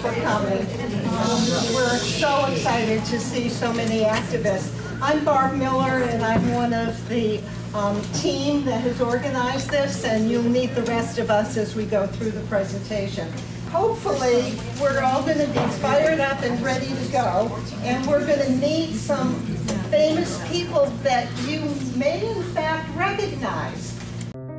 for coming. We're so excited to see so many activists. I'm Barb Miller, and I'm one of the team that has organized this, and you'll meet the rest of us as we go through the presentation. Hopefully, we're all going to be fired up and ready to go, and we're going to meet some famous people that you may in fact recognize.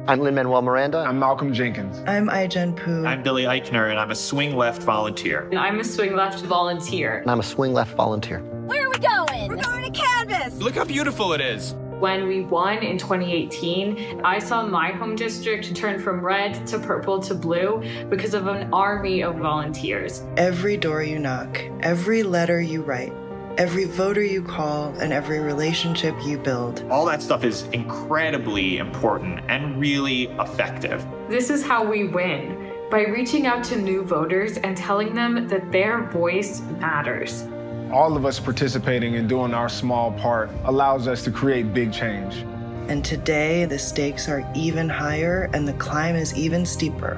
I'm Lin-Manuel Miranda. I'm Malcolm Jenkins. I'm Ai-jen Poo. I'm Billy Eichner, and I'm a swing left volunteer. And I'm a swing left volunteer. And I'm a swing left volunteer. Where are we going? We're going to Canvas! Look how beautiful it is. When we won in 2018, I saw my home district turn from red to purple to blue because of an army of volunteers. Every door you knock, every letter you write, every voter you call, and every relationship you build. All that stuff is incredibly important and really effective. This is how we win, by reaching out to new voters and telling them that their voice matters. All of us participating and doing our small part allows us to create big change. And today, the stakes are even higher and the climb is even steeper.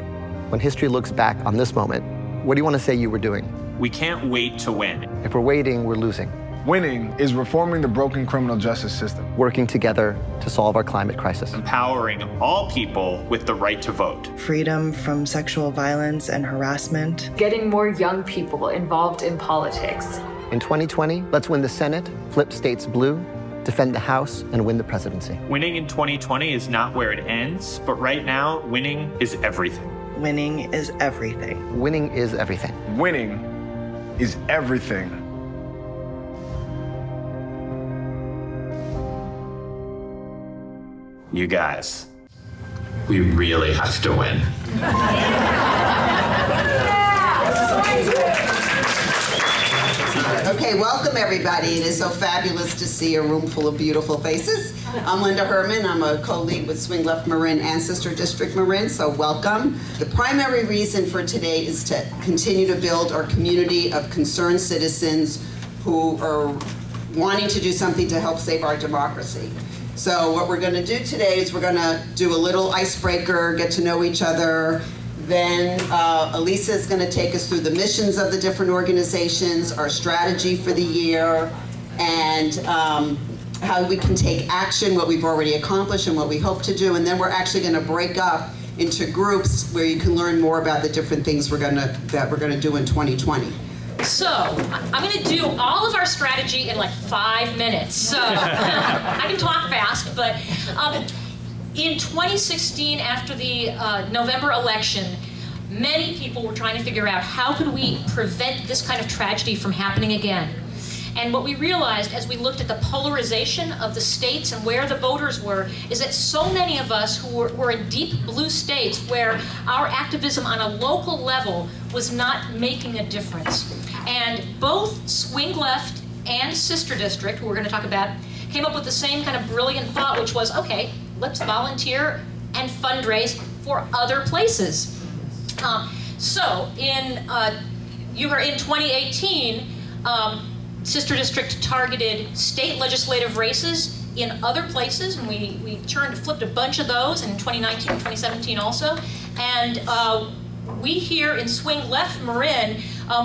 When history looks back on this moment, what do you want to say you were doing? We can't wait to win. If we're waiting, we're losing. Winning is reforming the broken criminal justice system. Working together to solve our climate crisis. Empowering all people with the right to vote. Freedom from sexual violence and harassment. Getting more young people involved in politics. In 2020, let's win the Senate, flip states blue, defend the House, and win the presidency. Winning in 2020 is not where it ends, but right now, winning is everything. Winning is everything. Winning is everything. Winning is everything. You guys, we really have to win. Okay, welcome everybody. It is so fabulous to see a room full of beautiful faces. I'm Linda Herman. I'm a co-lead with Swing Left Marin and Sister District Marin, so welcome. The primary reason for today is to continue to build our community of concerned citizens who are wanting to do something to help save our democracy. So what we're going to do today is we're going to do a little icebreaker, get to know each other. Then Elisa is going to take us through the missions of the different organizations, our strategy for the year, and how we can take action, what we've already accomplished and what we hope to do. And then we're actually going to break up into groups where you can learn more about the different things that we're going to do in 2020. So, I'm going to do all of our strategy in like 5 minutes. So, I can talk fast, but in 2016, after the November election, many people were trying to figure out how could we prevent this kind of tragedy from happening again. And what we realized as we looked at the polarization of the states and where the voters were is that so many of us who were in deep blue states where our activism on a local level was not making a difference. And both Swing Left and Sister District, who we're going to talk about, came up with the same kind of brilliant thought, which was, okay, let's volunteer and fundraise for other places. So in 2018, Sister District targeted state legislative races in other places, and we flipped a bunch of those in 2019 and 2017 also. And we here in Swing Left Marin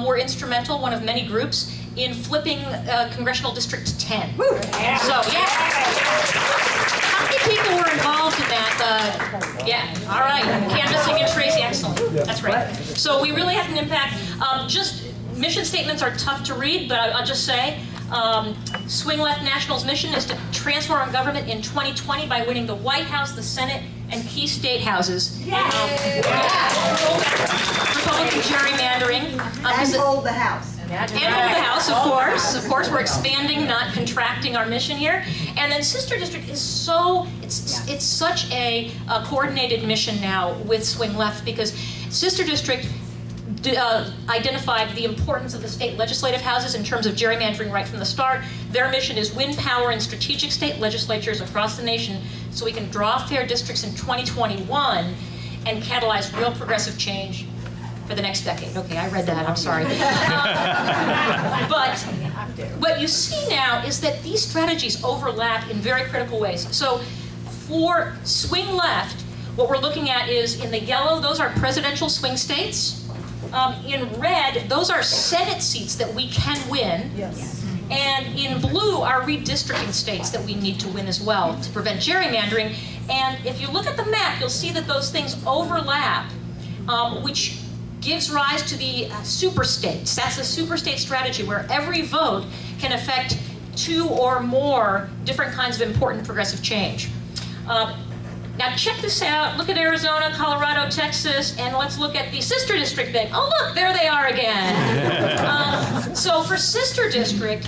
were instrumental, one of many groups, in flipping Congressional District 10. Woo. Yeah. So, yeah. How many people were involved in that? Yeah, all right. Canvassing and Tracy, excellent. That's right. So we really had an impact. Just mission statements are tough to read, but I'll just say, Swing Left National's mission is to transform our government in 2020 by winning the White House, the Senate, and key state houses. Republican gerrymandering. And hold the House. And hold the House, of course. Of course, we're expanding, not contracting our mission here. And then Sister District is it's such a coordinated mission now with Swing Left, because Sister District identified the importance of the state legislative houses in terms of gerrymandering right from the start. Their mission is win power in strategic state legislatures across the nation so we can draw fair districts in 2021 and catalyze real progressive change for the next decade. Okay, I read that, I'm sorry. But what you see now is that these strategies overlap in very critical ways. So for Swing Left, what we're looking at is in the yellow, those are presidential swing states. In red, those are Senate seats that we can win. Yes. And in blue are redistricting states that we need to win as well to prevent gerrymandering. And if you look at the map, you'll see that those things overlap, which gives rise to the super states. That's a super state strategy where every vote can affect 2 or more different kinds of important progressive change. Now check this out. Look at Arizona, Colorado, Texas, and let's look at the sister district thing. Oh look, there they are again. So for sister district,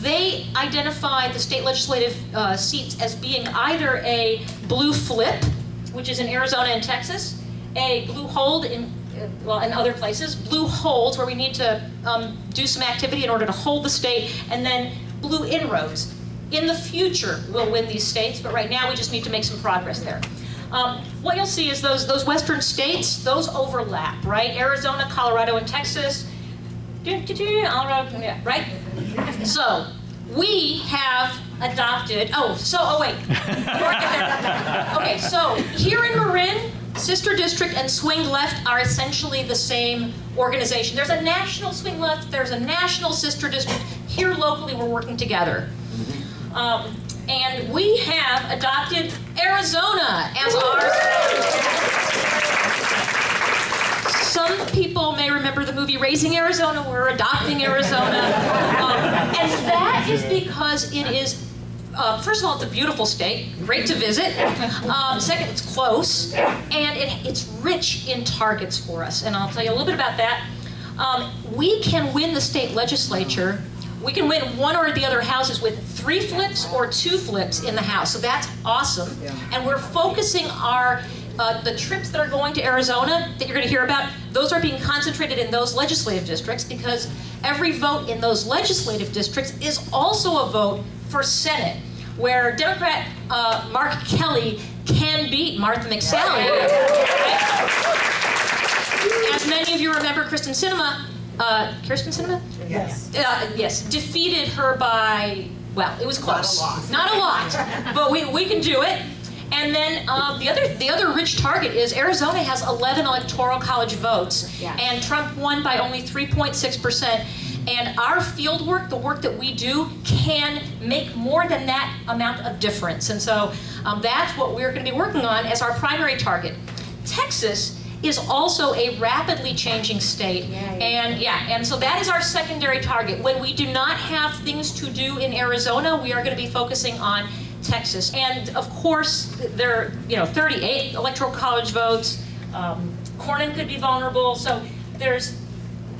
they identify the state legislative seats as being either a blue flip, which is in Arizona and Texas, a blue hold in other places, blue holds where we need to do some activity in order to hold the state, and then blue inroads. In the future, we'll win these states, but right now we just need to make some progress there. What you'll see is those western states, those overlap, right? Arizona, Colorado, and Texas. Right? So we have adopted, okay, so here in Marin, Sister District and Swing Left are essentially the same organization. There's a national Swing Left, there's a national Sister District. Here locally, we're working together. And we have adopted Arizona as ours. Some people may remember the movie Raising Arizona. We're adopting Arizona. And that is because it is, first of all, it's a beautiful state, great to visit. Second, it's close, and it's rich in targets for us. And I'll tell you a little bit about that. We can win the state legislature. We can win one or the other houses with 3 flips or 2 flips in the House. So that's awesome. Yeah. And we're focusing our the trips that are going to Arizona that you're going to hear about, those are being concentrated in those legislative districts because every vote in those legislative districts is also a vote for Senate, where Democrat Mark Kelly can beat Martha McSally. Right? As many of you remember, Kirsten Sinema, yes, defeated her by, well, it was close. Not a lot, but we can do it. And then the other rich target is Arizona has 11 electoral college votes, and Trump won by only 3.6%. And our field work, the work that we do, can make more than that amount of difference. And so that's what we're going to be working on as our primary target. Texas is also a rapidly changing state, and so that is our secondary target. When we do not have things to do in Arizona, we are going to be focusing on Texas. And of course, there are 38 electoral college votes. Cornyn could be vulnerable, so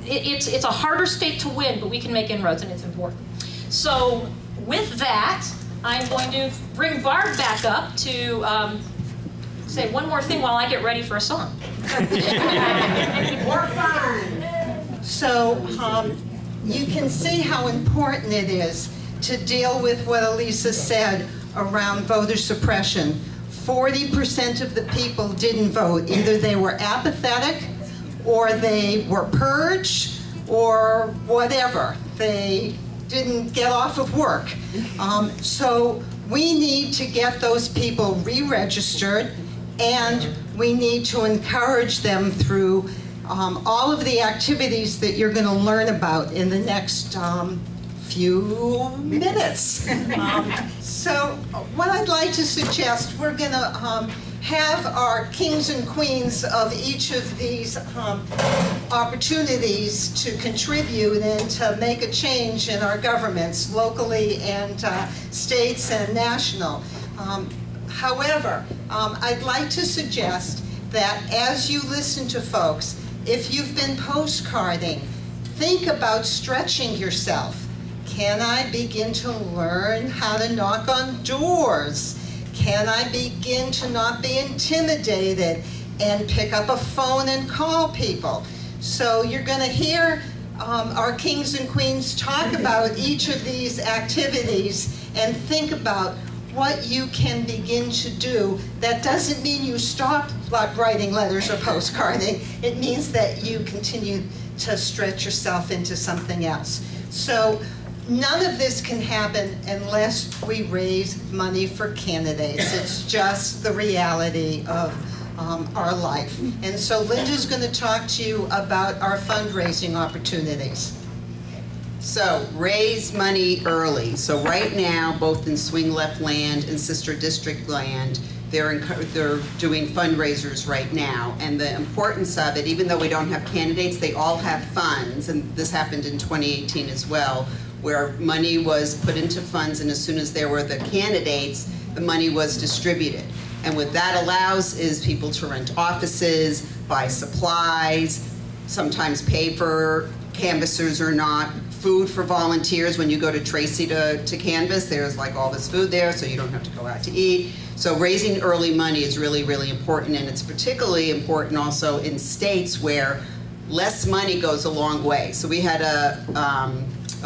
it's a harder state to win, but we can make inroads, and it's important. So with that, I'm going to bring Barb back up to say one more thing while I get ready for a song. More fun. So you can see how important it is to deal with what Elisa said around voter suppression. 40% of the people didn't vote. Either they were apathetic, or they were purged, or whatever. They didn't get off of work. So we need to get those people re-registered, and we need to encourage them through all of the activities that you're going to learn about in the next few minutes. So what I'd like to suggest, we're going to have our kings and queens of each of these opportunities to contribute and to make a change in our governments, locally and states and national. However, I'd like to suggest that as you listen to folks, if you've been postcarding, think about stretching yourself. Can I begin to learn how to knock on doors? Can I begin to not be intimidated and pick up a phone and call people? So you're going to hear our kings and queens talk about each of these activities and think about what you can begin to do. That doesn't mean you stop writing letters or postcarding. It means that you continue to stretch yourself into something else. So none of this can happen unless we raise money for candidates. It's just the reality of our life. And so Linda's going to talk to you about our fundraising opportunities. So, raise money early. So right now, both in Swing Left land and Sister District land, they're doing fundraisers right now. And the importance of it, even though we don't have candidates, they all have funds, and this happened in 2018 as well, where money was put into funds, and as soon as there were the candidates, the money was distributed. And what that allows is people to rent offices, buy supplies, sometimes pay for canvassers or not, food for volunteers. When you go to Tracy to canvass, there's like all this food there, so you don't have to go out to eat. So raising early money is really, really important, and it's particularly important also in states where less money goes a long way. So we had a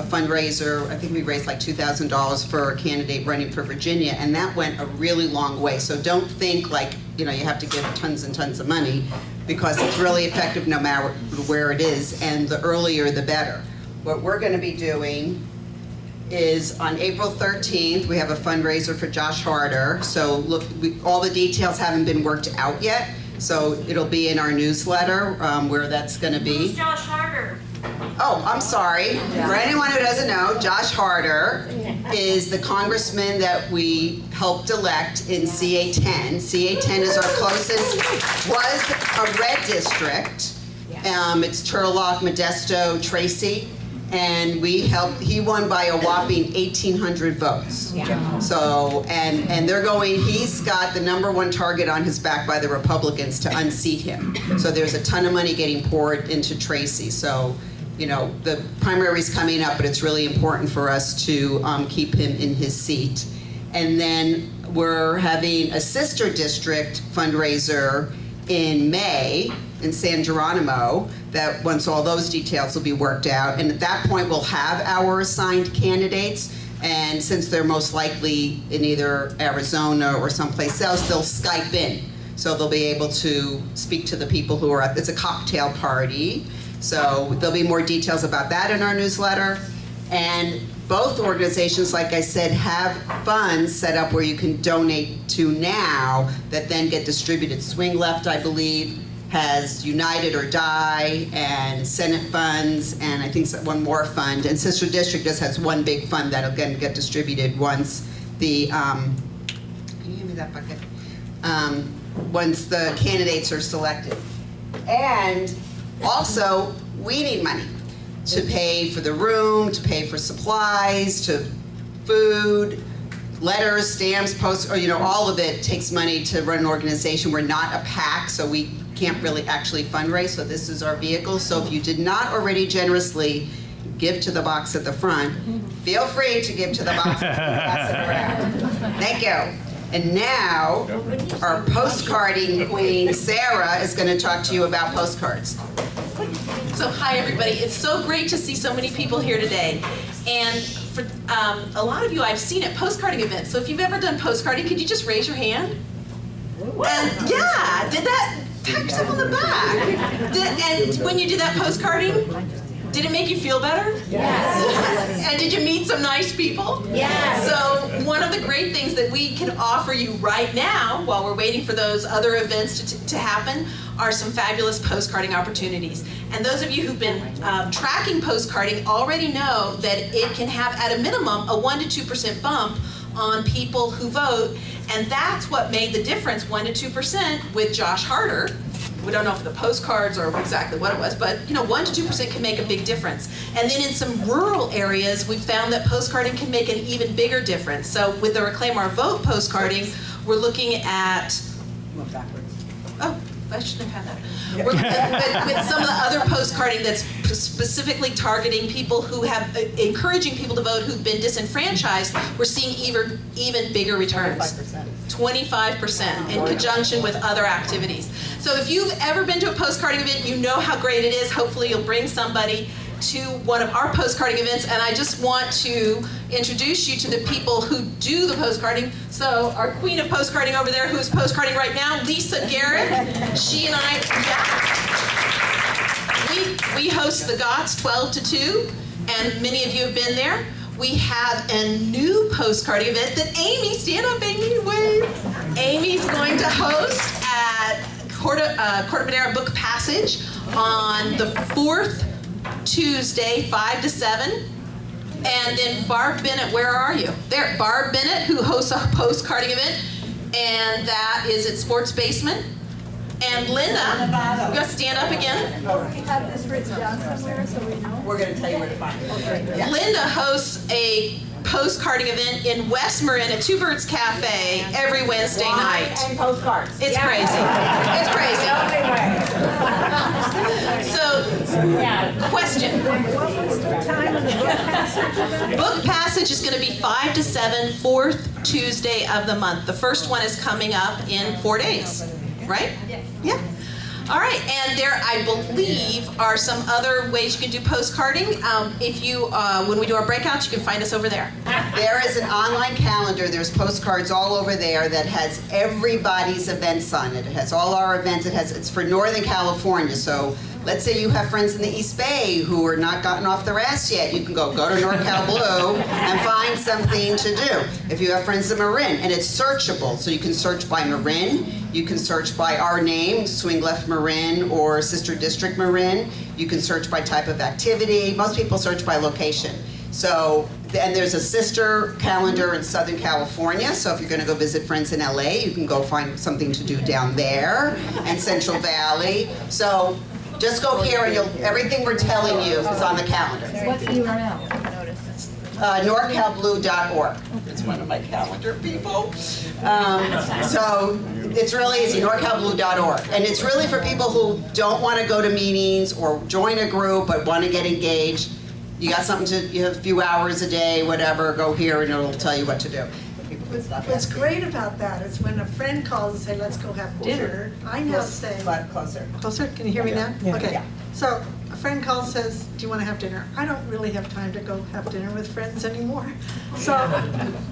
fundraiser, I think we raised like $2,000 for a candidate running for Virginia, and that went a really long way. So don't think like, you know, you have to give tons and tons of money, because it's really effective no matter where it is, and the earlier the better. What we're going to be doing is on April 13th, we have a fundraiser for Josh Harder. So look, all the details haven't been worked out yet, so it'll be in our newsletter where that's going to be. Who's Josh Harder? Oh, I'm sorry. For anyone who doesn't know, Josh Harder is the congressman that we helped elect in CA10. CA10 is our closest, was a red district. It's Turlock, Modesto, Tracy. And we helped, he won by a whopping 1,800 votes. So, and they're going, he's got the #1 target on his back by the Republicans to unseat him. So there's a ton of money getting poured into Tracy. So, you know, the primary's coming up, but it's really important for us to keep him in his seat. And then we're having a sister district fundraiser in May in San Geronimo, that once all those details will be worked out, and at that point we'll have our assigned candidates, and since they're most likely in either Arizona or someplace else, they'll Skype in. So they'll be able to speak to the people who are at, it's a cocktail party, so there'll be more details about that in our newsletter. And both organizations, like I said, have funds set up where you can donate to now that then get distributed. Swing Left, I believe, has United or Die and Senate funds, and I think one more fund. And Sister District just has one big fund that'll again get distributed once the, can you give me that bucket? Once the candidates are selected. And also, we need money to pay for the room, to pay for supplies, to food, letters, stamps, posts, or, you know, all of it takes money to run an organization. We're not a PAC, so we can't really actually fundraise, so this is our vehicle. So if you did not already generously give to the box at the front, feel free to give to the box at the back. Thank you. And now, our postcarding queen, Sarah, is going to talk to you about postcards. So hi everybody, it's so great to see so many people here today. And for a lot of you I've seen at postcarding events, so if you've ever done postcarding, could you just raise your hand? And yeah, did that, pat yourself on the back. And when you did that postcarding, did it make you feel better? Yes. And did you meet some nice people? Yes. So one of the great things that we can offer you right now, while we're waiting for those other events to happen, are some fabulous postcarding opportunities. And those of you who've been tracking postcarding already know that it can have, at a minimum, a 1 to 2% bump on people who vote. And that's what made the difference, 1 to 2%, with Josh Harder. We don't know if the postcards or exactly what it was, but you know, 1 to 2% can make a big difference. And then in some rural areas, we've found that postcarding can make an even bigger difference. So with the Reclaim Our Vote postcarding, we're looking at, oh, I shouldn't have had that. With some of the other postcarding that's specifically targeting people who have, encouraging people to vote who've been disenfranchised, we're seeing even bigger returns. 25% in conjunction with other activities. So if you've ever been to a postcarding event, you know how great it is. Hopefully you'll bring somebody to one of our postcarding events, and I just want to introduce you to the people who do the postcarding. So our queen of postcarding over there, who's postcarding right now, Lisa Garrett. She and I, we host the GOTS 12 to 2, and many of you have been there. We have a new postcarding event that Amy, stand up Amy, wave. Amy's going to host at Corte Madera Book Passage on the 4th Tuesday, 5 to 7. And then Barb Bennett, where are you? There, Barb Bennett, who hosts a postcarding event, and that is at Sports Basement. And Linda, you gotta stand up again. We have this written down somewhere so we know. We're going to tell you where to find it. Okay. Yeah. Linda hosts a postcarding event in West Marin at Two Birds Cafe every Wednesday night. And postcards. It's crazy. It's crazy. So, question. What was the time of the book passage? Book passage is going to be 5 to 7, 4th Tuesday of the month. The first one is coming up in 4 days, right? Yeah. All right, and there, I believe, are some other ways you can do postcarding. If you, when we do our breakouts, you can find us over there. There is an online calendar. There's postcards all over there that has everybody's events on it. It has all our events. It's for Northern California. So let's say you have friends in the East Bay who are not gotten off their ass yet. You can go to NorCal Blue and find something to do. If you have friends in Marin, and it's searchable, so you can search by Marin. You can search by our name, Swing Left Marin or Sister District Marin. You can search by type of activity. Most people search by location. So, and there's a sister calendar in Southern California. So if you're going to go visit friends in LA, you can go find something to do down there, and Central Valley. So just go here and everything we're telling you is on the calendar. What's the URL? NorCalBlue.org. It's one of my calendar people. So it's really easy, NorCalBlue.org. And it's really for people who don't want to go to meetings or join a group but want to get engaged. You got something to, you have a few hours a day, whatever, go here and it'll tell you what to do. What's great about that is when a friend calls and says, let's go have dinner, I now say... Closer. Closer? Can you hear me now? Yeah. Okay. Yeah. So a friend calls and says, do you want to have dinner? I don't really have time to go have dinner with friends anymore. So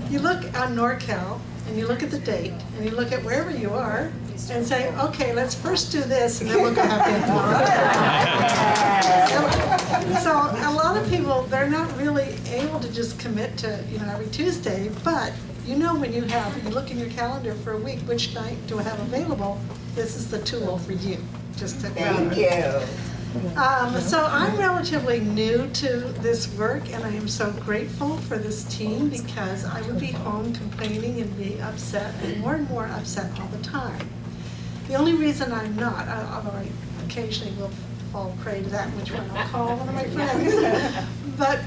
you look on NorCal, and you look at the date, and you look at wherever you are, and say, okay, let's first do this, and then we'll go have dinner. So a lot of people, they're not really able to just commit to, every Tuesday, but when you look in your calendar for a week, which night do I have available, this is the tool for you. Just to Thank you. So I'm relatively new to this work, and I am so grateful for this team because I would be home complaining and be upset and more upset all the time. The only reason I'm not, although I occasionally will fall prey to that, which one I'll call one of my friends, but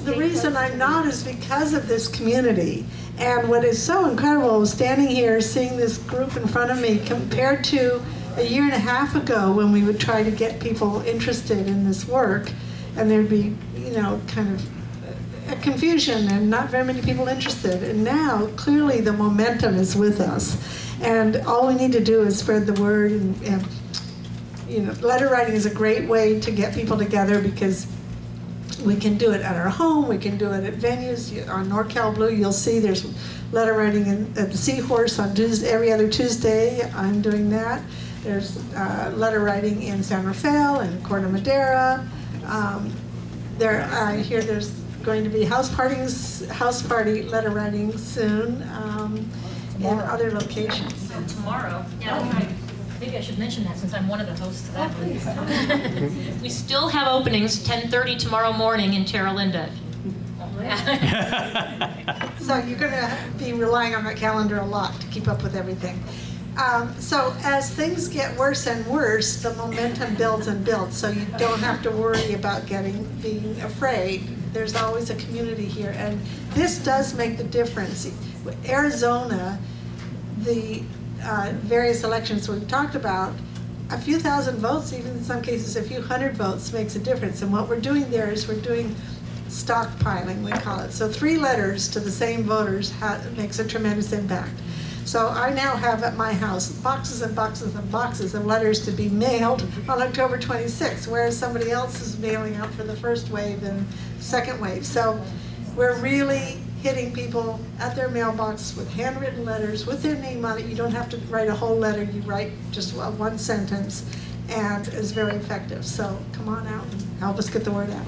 the reason I'm not is because of this community. And what is so incredible is standing here seeing this group in front of me compared to a year and a half ago when we would try to get people interested in this work, and there'd be, kind of a confusion and not very many people interested. And now, clearly, the momentum is with us. And all we need to do is spread the word. And letter writing is a great way to get people together because we can do it at our home, we can do it at venues. On NorCal Blue, you'll see there's letter writing at the Seahorse on Tuesday, every other Tuesday. I'm doing that. There's letter writing in San Rafael and Corte Madera. I hear there's going to be house party letter writing soon in other locations. Tomorrow. Yeah. Maybe I should mention that since I'm one of the hosts of that one. We still have openings 10:30 tomorrow morning in Terra Linda. So you're going to be relying on that calendar a lot to keep up with everything. So as things get worse and worse, the momentum builds and builds. So you don't have to worry about being afraid. There's always a community here, and this does make the difference. Arizona, the various elections we've talked about, a few thousand votes, even in some cases a few hundred votes, makes a difference. And what we're doing there is we're doing stockpiling, we call it. So 3 letters to the same voters makes a tremendous impact. So I now have at my house boxes and boxes and boxes of letters to be mailed on October 26th, whereas somebody else is mailing out for the first wave and second wave. So we're really hitting people at their mailbox with handwritten letters with their name on it. You don't have to write a whole letter, you write just one sentence, and it's very effective. So come on out and help us get the word out.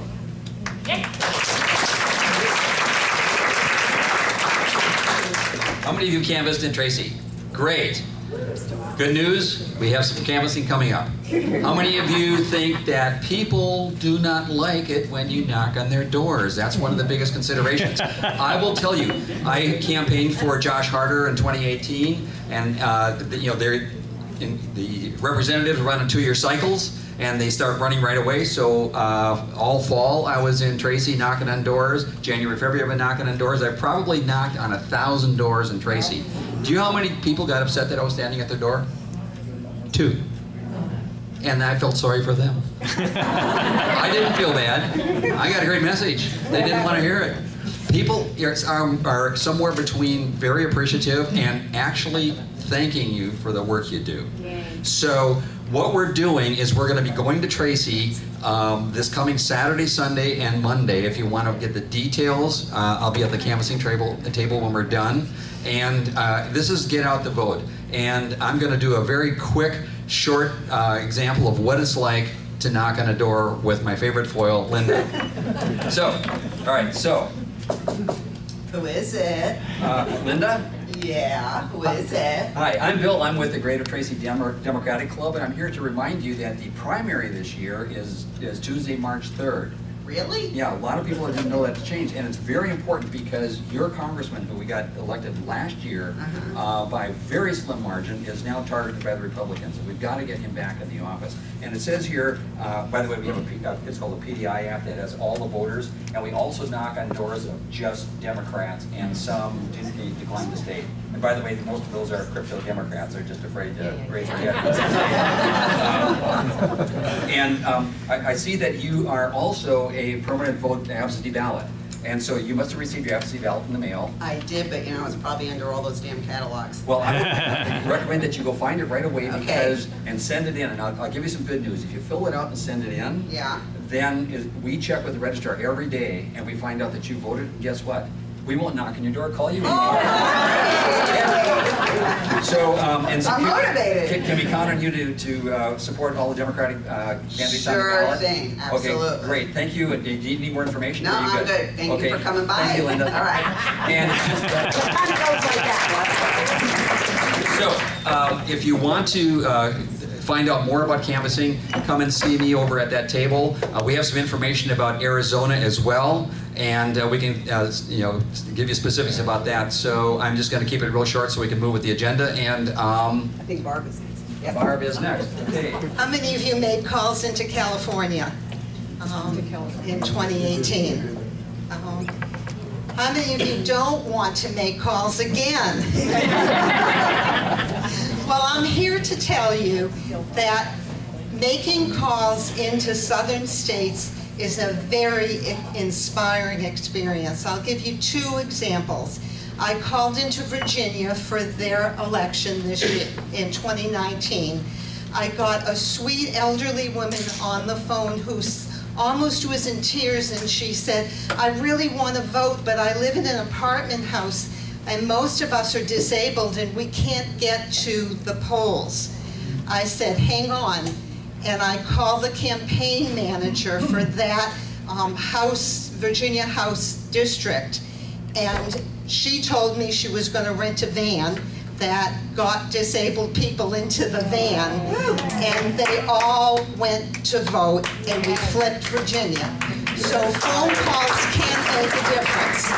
How many of you canvassed in Tracy? Great. Good news, we have some canvassing coming up. How many of you think that people do not like it when you knock on their doors? That's one of the biggest considerations. I will tell you, I campaigned for Josh Harder in 2018, and the representatives run in 2-year cycles, and they start running right away. So all fall, I was in Tracy knocking on doors. January, February, I've been knocking on doors. I probably knocked on 1,000 doors in Tracy. Do you know how many people got upset that I was standing at their door? 2. And I felt sorry for them. I didn't feel bad. I got a great message. They didn't want to hear it. People are somewhere between very appreciative and actually thanking you for the work you do. So what we're doing is we're going to be going to Tracy this coming Saturday, Sunday, and Monday. If you want to get the details, I'll be at the canvassing table when we're done. And this is Get Out the Vote. And I'm going to do a very quick, short example of what it's like to knock on a door with my favorite foil, Linda. So, all right, so. Who is it? Linda? Yeah, who is it? Hi, I'm Bill. I'm with the Greater Tracy Democratic Club, and I'm here to remind you that the primary this year is Tuesday, March 3rd. Really? Yeah, a lot of people didn't know that's changed, and it's very important because your congressman, who we got elected last year by a very slim margin, is now targeted by the Republicans, and we've got to get him back in the office. And it says here, by the way, we have it's called a PDI app that has all the voters, and we also knock on doors of just Democrats, and some decline to state. And by the way, most of those are crypto Democrats. They're just afraid to raise their hand. And I see that you are also a permanent vote absentee ballot. And so you must have received your absentee ballot in the mail. I did, but it's probably under all those damn catalogs. Well, I would recommend that you go find it right away and send it in. And I'll give you some good news. If you fill it out and send it in, then we check with the registrar every day and we find out that you voted. And guess what? We won't knock on your door, call you anymore. So, and so I'm motivated. Can we count on you to support all the Democratic candidates on the ballot? Sure thing, absolutely. Okay, great, thank you. Do you need more information? No, I'm good. Thank you for coming by. Thank you, Linda. All right. And it's just so, if you want to find out more about canvassing, come and see me over at that table. We have some information about Arizona as well, and we can give you specifics about that. So I'm just going to keep it real short so we can move with the agenda. And I think Barb is next. Yep. Barb is next. Okay. How many of you made calls into California in 2018? How many of you don't want to make calls again? Well, I'm here to tell you that making calls into southern states is a very inspiring experience. I'll give you 2 examples. I called into Virginia for their election this year in 2019. I got a sweet elderly woman on the phone who almost was in tears, and she said, I really want to vote, but I live in an apartment house and most of us are disabled and we can't get to the polls. I said, hang on. And I called the campaign manager for that Virginia House district. And she told me she was going to rent a van that got disabled people into the van. And they all went to vote and we flipped Virginia. So phone calls can make a difference.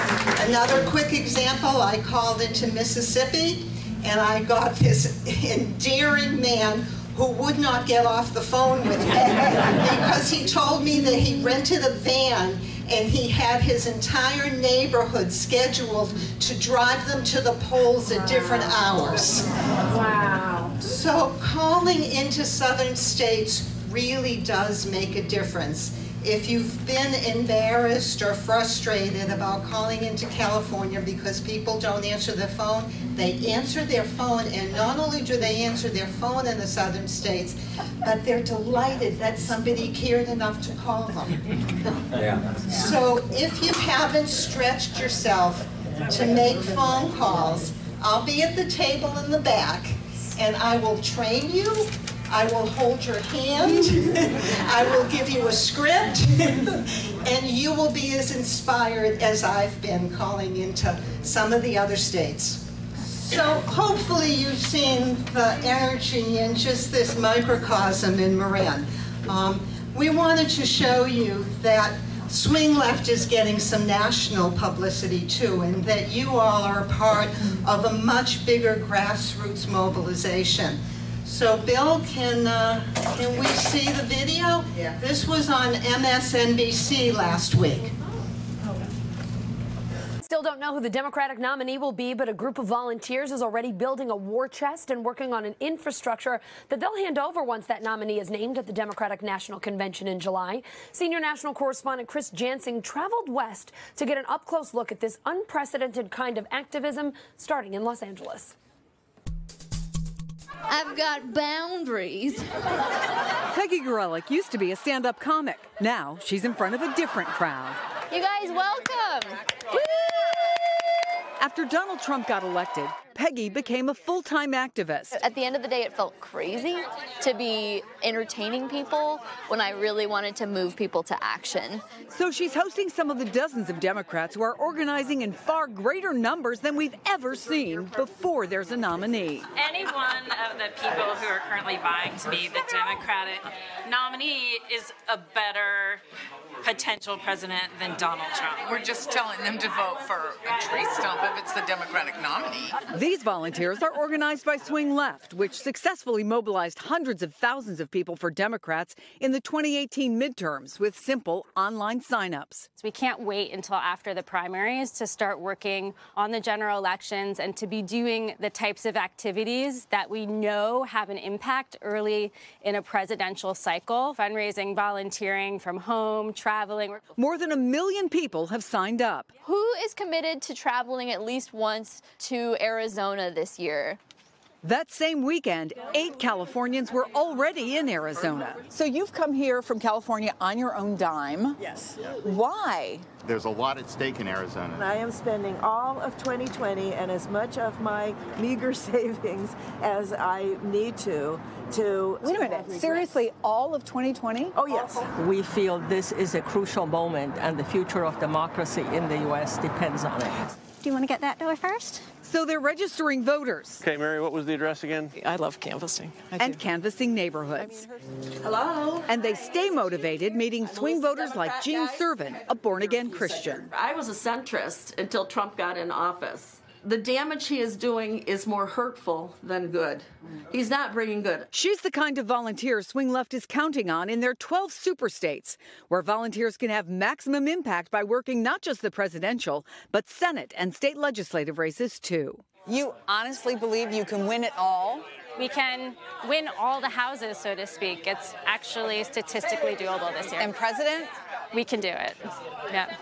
Another quick example, I called into Mississippi and I got this endearing man who would not get off the phone with me because he told me that he rented a van and he had his entire neighborhood scheduled to drive them to the polls at different hours. Wow. So calling into southern states really does make a difference. If you've been embarrassed or frustrated about calling into California because people don't answer their phone, they answer their phone, and not only do they answer their phone in the southern states, but they're delighted that somebody cared enough to call them. Yeah. So if you haven't stretched yourself to make phone calls, I'll be at the table in the back, and I will train you. I will hold your hand, I will give you a script, and you will be as inspired as I've been calling into some of the other states. So hopefully you've seen the energy in just this microcosm in Marin. We wanted to show you that Swing Left is getting some national publicity too, and that you all are a part of a much bigger grassroots mobilization. So Bill, can we see the video? Yeah. This was on MSNBC last week. Still don't know who the Democratic nominee will be, but a group of volunteers is already building a war chest and working on an infrastructure that they'll hand over once that nominee is named at the Democratic National Convention in July. Senior national correspondent Chris Jansing traveled west to get an up-close look at this unprecedented kind of activism starting in Los Angeles. I've got boundaries. Peggy Gorelick used to be a stand-up comic. Now she's in front of a different crowd. You guys, welcome. Woo! After Donald Trump got elected, Peggy became a full-time activist. At the end of the day, it felt crazy to be entertaining people when I really wanted to move people to action. So she's hosting some of the dozens of Democrats who are organizing in far greater numbers than we've ever seen before there's a nominee. Any one of the people who are currently vying to be the Democratic nominee is a better potential president than Donald Trump. We're just telling them to vote for a tree stump if it's the Democratic nominee. These volunteers are organized by Swing Left, which successfully mobilized hundreds of thousands of people for Democrats in the 2018 midterms with simple online signups. We can't wait until after the primaries to start working on the general elections and to be doing the types of activities that we know have an impact early in a presidential cycle. Fundraising, volunteering from home, traveling. More than 1 million people have signed up. Who is committed to traveling at least once to Arizona this year? That same weekend, 8 Californians were already in Arizona. So you've come here from California on your own dime? Yes. Why? There's a lot at stake in Arizona. I am spending all of 2020 and as much of my meager savings as I need to Wait a minute, seriously, all of 2020? Oh, yes. We feel this is a crucial moment and the future of democracy in the U.S. depends on it. Do you want to get that door first? So they're registering voters. Okay, Mary, what was the address again? I love canvassing. And canvassing neighborhoods. Hello? And they stay motivated meeting swing voters like Jean Servin, a born-again Christian. I was a centrist until Trump got in office. The damage he is doing is more hurtful than good. He's not bringing good. She's the kind of volunteer Swing Left is counting on in their 12 super states, where volunteers can have maximum impact by working not just the presidential, but Senate and state legislative races, too. You honestly believe you can win it all? We can win all the houses, so to speak. It's actually statistically doable this year. And president? We can do it. Yeah.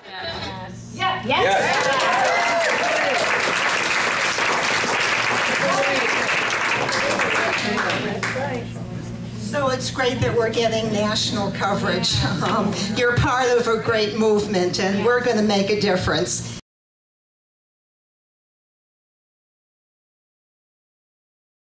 Yes. Yes. So it's great that we're getting national coverage. You're part of a great movement, and we're going to make a difference.